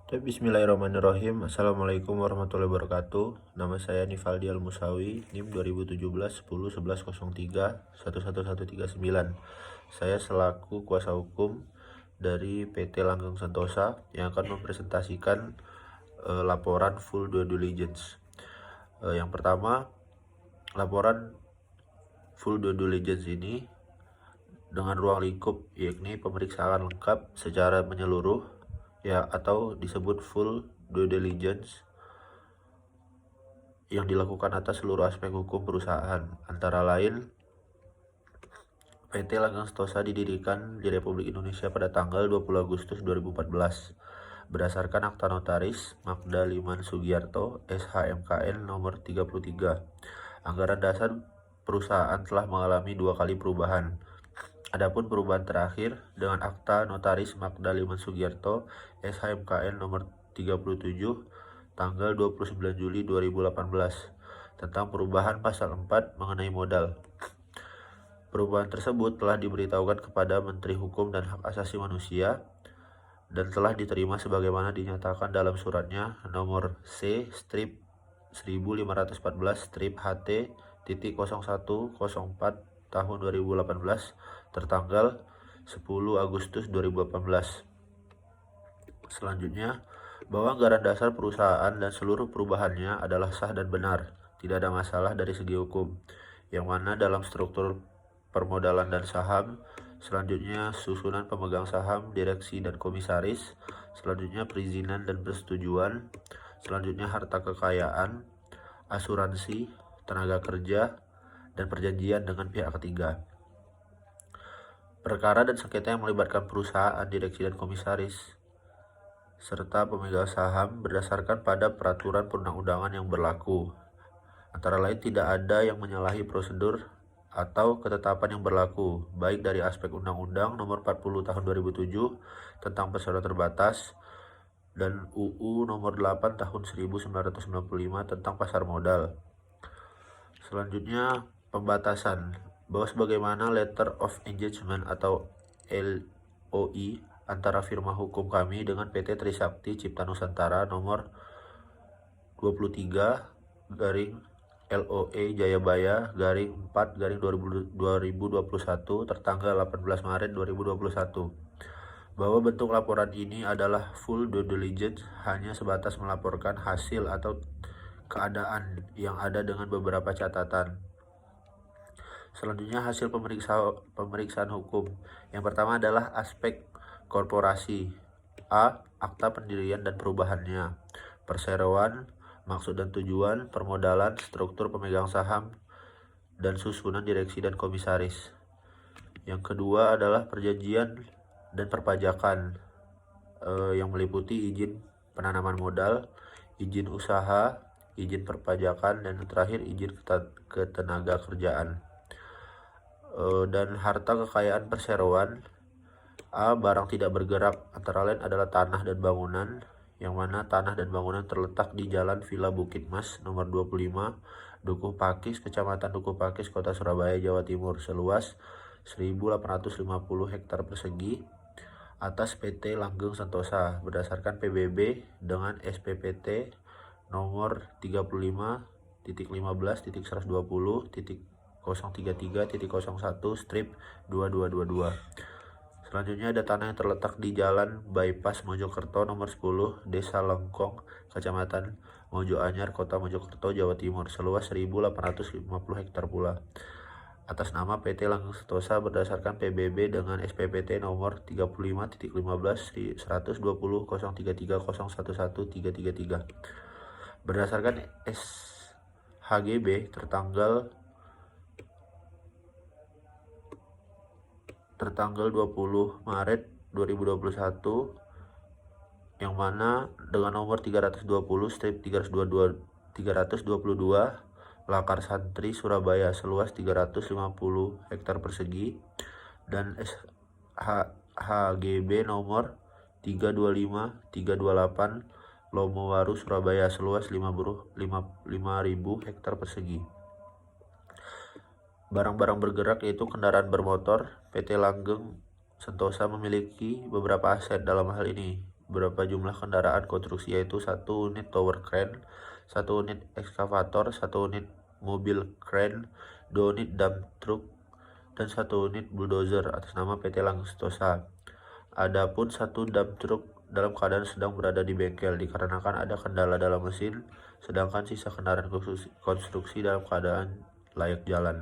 Bismillahirrahmanirrahim. Assalamualaikum warahmatullahi wabarakatuh. Nama saya Nifaldi Al-Musawi, NIM 2017 10 11 03 11139. Saya selaku kuasa hukum dari PT Langgeng Sentosa yang akan mempresentasikan laporan full due diligence. Yang pertama, laporan full due diligence ini dengan ruang lingkup, yakni pemeriksaan lengkap secara menyeluruh ya, atau disebut full due diligence, yang dilakukan atas seluruh aspek hukum perusahaan. Antara lain, PT Langgeng Sentosa didirikan di Republik Indonesia pada tanggal 20 Agustus 2014 berdasarkan Akta Notaris Magda Liman Sugiarto SHMKN nomor 33. Anggaran dasar perusahaan telah mengalami 2 kali perubahan. Adapun perubahan terakhir dengan Akta Notaris Magda Liman Sugiarto SHMKN nomor 37 tanggal 29 Juli 2018 tentang perubahan pasal 4 mengenai modal. Perubahan tersebut telah diberitahukan kepada Menteri Hukum dan Hak Asasi Manusia dan telah diterima sebagaimana dinyatakan dalam suratnya nomor C-strip/1014-HT.0104 tahun 2018 tertanggal 10 Agustus 2018. Selanjutnya, bahwa anggaran dasar perusahaan dan seluruh perubahannya adalah sah dan benar, tidak ada masalah dari segi hukum, yang mana dalam struktur permodalan dan saham, selanjutnya susunan pemegang saham, direksi dan komisaris, selanjutnya perizinan dan persetujuan, selanjutnya harta kekayaan, asuransi, tenaga kerja, dan perjanjian dengan pihak ketiga. Perkara dan sengketa yang melibatkan perusahaan, direksi dan komisaris, serta pemegang saham berdasarkan pada peraturan perundang-undangan yang berlaku. Antara lain, tidak ada yang menyalahi prosedur atau ketetapan yang berlaku, baik dari aspek Undang-Undang Nomor 40 Tahun 2007 tentang perseroan terbatas dan UU Nomor 8 Tahun 1995 tentang pasar modal. Selanjutnya, pembatasan bahwa sebagaimana Letter of Engagement atau LOI antara firma hukum kami dengan PT Trisakti Cipta Nusantara nomor 23 garing LOE Jayabaya garing 4 garing 2021 tertanggal 18 Maret 2021, bahwa bentuk laporan ini adalah full due diligence, hanya sebatas melaporkan hasil atau keadaan yang ada dengan beberapa catatan. Selanjutnya, hasil pemeriksaan hukum. Yang pertama adalah aspek korporasi. A. Akta pendirian dan perubahannya, perseroan, maksud dan tujuan, permodalan, struktur pemegang saham, dan susunan direksi dan komisaris. Yang kedua adalah perjanjian dan perpajakan, yang meliputi izin penanaman modal, izin usaha, izin perpajakan, dan terakhir izin ketenaga kerjaan. Dan harta kekayaan perseroan. A. Barang tidak bergerak, antara lain adalah tanah dan bangunan, yang mana tanah dan bangunan terletak di Jalan Villa Bukit Mas nomor 25, Dukuh Pakis, Kecamatan Dukuh Pakis, Kota Surabaya, Jawa Timur, seluas 1.850 hektar persegi atas PT Langgeng Sentosa berdasarkan PBB dengan SPPT nomor 35.15.120.033.01 Selanjutnya ada tanah yang terletak di Jalan Bypass Mojokerto nomor 10, Desa Lengkong, Kecamatan Mojoanyar, Kota Mojokerto, Jawa Timur, seluas 1.850 hektar pula, atas nama PT Langgeng Sentosa berdasarkan PBB dengan SPPT nomor 35.15.120.033.011.333 berdasarkan SHGB tertanggal 20 Maret 2021, yang mana dengan nomor 320/322 Lakar Santri Surabaya seluas 350 hektar persegi, dan SHGB nomor 325/328 Lomowaru Surabaya seluas 5.000 hektar persegi. Barang-barang bergerak yaitu kendaraan bermotor. PT Langgeng Sentosa memiliki beberapa aset dalam hal ini, beberapa jumlah kendaraan konstruksi, yaitu 1 unit tower crane, 1 unit ekskavator, 1 unit mobil crane, 2 unit dump truck, dan 1 unit bulldozer atas nama PT Langstosa. Adapun 1 dump truck dalam keadaan sedang berada di bengkel dikarenakan ada kendala dalam mesin, sedangkan sisa kendaraan konstruksi dalam keadaan layak jalan.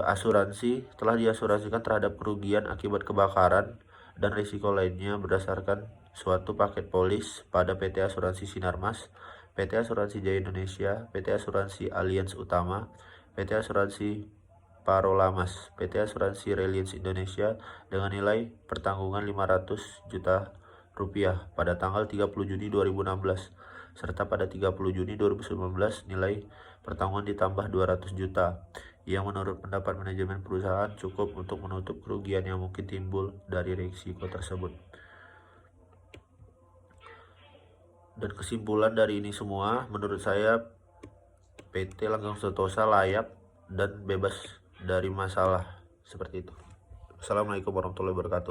Asuransi telah diasuransikan terhadap kerugian akibat kebakaran dan risiko lainnya berdasarkan suatu paket polis pada PT Asuransi Sinarmas, PT Asuransi Jaya Indonesia, PT Asuransi Allianz Utama, PT Asuransi Parolamas, PT Asuransi Reliance Indonesia dengan nilai pertanggungan 500 juta rupiah pada tanggal 30 Juni 2016, serta pada 30 Juni 2019 nilai pertanggungan ditambah 200 juta, yang menurut pendapat manajemen perusahaan cukup untuk menutup kerugian yang mungkin timbul dari risiko tersebut. Dan kesimpulan dari ini semua, menurut saya PT Langgeng Sentosa layak dan bebas dari masalah seperti itu. Assalamualaikum warahmatullahi wabarakatuh.